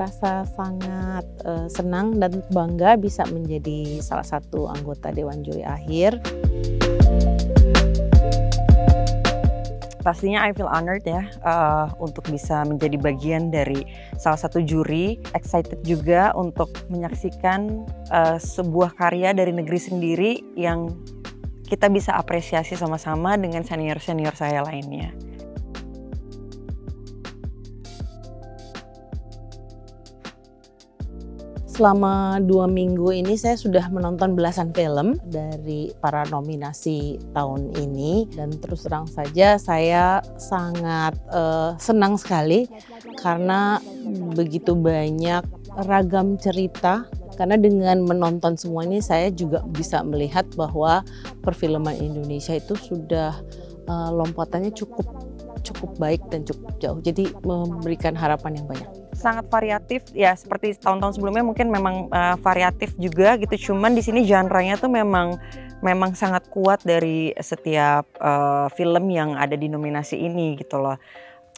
merasa sangat senang dan bangga bisa menjadi salah satu anggota Dewan Juri Akhir. Pastinya I feel honored ya untuk bisa menjadi bagian dari salah satu juri. Excited juga untuk menyaksikan sebuah karya dari negeri sendiri yang kita bisa apresiasi sama-sama dengan senior-senior saya lainnya. Selama 2 minggu ini saya sudah menonton belasan film dari para nominasi tahun ini, dan terus terang saja saya sangat senang sekali karena begitu banyak ragam cerita. Karena dengan menonton semua ini saya juga bisa melihat bahwa perfilman Indonesia itu sudah lompatannya cukup baik dan cukup jauh. Jadi memberikan harapan yang banyak. Sangat variatif ya, seperti tahun-tahun sebelumnya mungkin memang variatif juga gitu. Cuman di sini genre-nya tuh memang sangat kuat dari setiap film yang ada di nominasi ini gitu loh.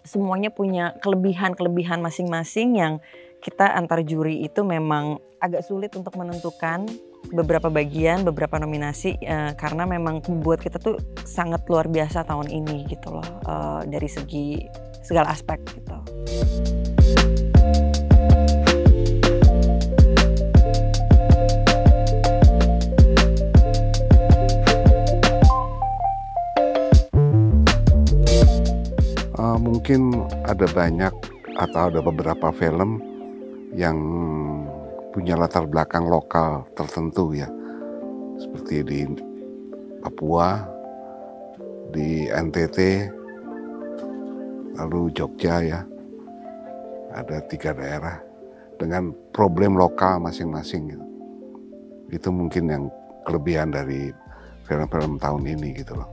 Semuanya punya kelebihan masing-masing yang kita antar juri itu memang agak sulit untuk menentukan beberapa bagian, beberapa nominasi karena memang buat kita tuh sangat luar biasa tahun ini gitu loh, dari segi segala aspek gitu. Mungkin ada banyak atau ada beberapa film yang punya latar belakang lokal tertentu ya, seperti di Papua, di NTT, lalu Jogja ya. Ada 3 daerah dengan problem lokal masing-masing gitu. Itu mungkin yang kelebihan dari film-film tahun ini gitu loh.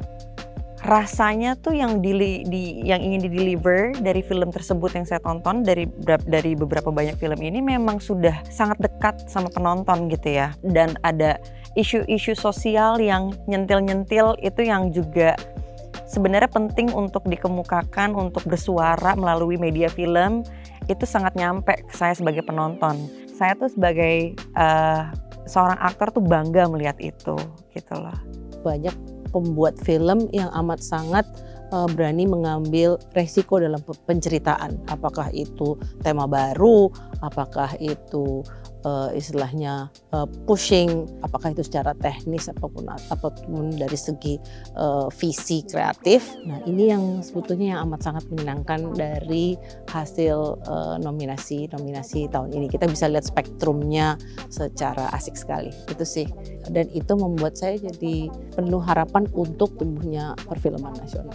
Rasanya tuh yang ingin di-deliver dari film tersebut yang saya tonton dari beberapa banyak film ini memang sudah sangat dekat sama penonton gitu ya. Dan ada isu-isu sosial yang nyentil-nyentil itu yang juga sebenarnya penting untuk dikemukakan, untuk bersuara melalui media film. Itu sangat nyampe ke saya sebagai penonton. Saya tuh sebagai seorang aktor tuh bangga melihat itu gitu loh. Banyak pembuat film yang amat sangat berani mengambil resiko dalam penceritaan. Apakah itu tema baru, apakah itu istilahnya pushing, apakah itu secara teknis apapun dari segi visi kreatif. Nah, ini yang sebetulnya yang amat sangat menyenangkan dari hasil nominasi tahun ini. Kita bisa lihat spektrumnya secara asik sekali. Itu sih. Dan itu membuat saya jadi penuh harapan untuk tumbuhnya perfilman nasional.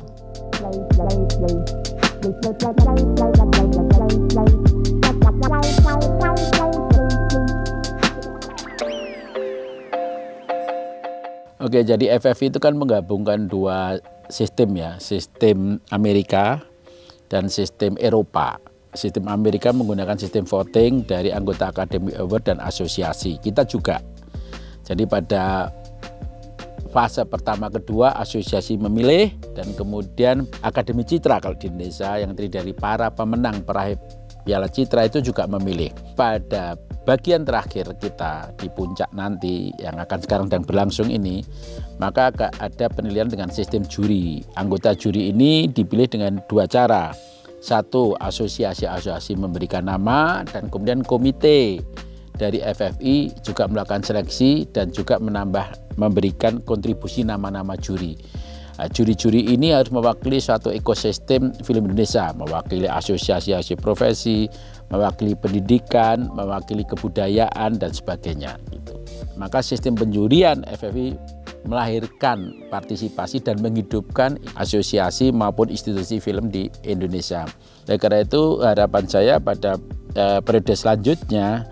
Oke, jadi FFI itu kan menggabungkan 2 sistem ya, sistem Amerika dan sistem Eropa. Sistem Amerika menggunakan sistem voting dari anggota Academy Award dan asosiasi. Kita juga. Jadi pada fase pertama kedua asosiasi memilih, dan kemudian Akademi Citra kalau di Indonesia yang terdiri dari para pemenang peraih Piala Citra itu juga memilih. Pada bagian terakhir kita di puncak nanti yang akan sekarang sedang berlangsung ini, maka ada penilaian dengan sistem juri. Anggota juri ini dipilih dengan 2 cara. Satu, asosiasi memberikan nama, dan kemudian komite dari FFI juga melakukan seleksi dan juga memberikan kontribusi nama-nama juri. Juri-juri ini harus mewakili suatu ekosistem film Indonesia, mewakili asosiasi profesi, mewakili pendidikan, mewakili kebudayaan dan sebagainya. Gitu. Maka sistem penjurian FFI melahirkan partisipasi dan menghidupkan asosiasi maupun institusi film di Indonesia. Oleh karena itu harapan saya pada periode selanjutnya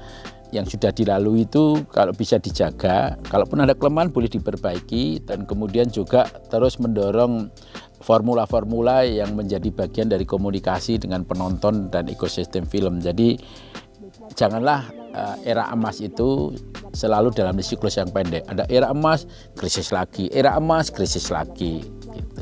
yang sudah dilalui itu kalau bisa dijaga, kalaupun ada kelemahan boleh diperbaiki, dan kemudian juga terus mendorong formula-formula yang menjadi bagian dari komunikasi dengan penonton dan ekosistem film. Jadi janganlah era emas itu selalu dalam siklus yang pendek. Ada era emas, krisis lagi, era emas, krisis lagi. Gitu.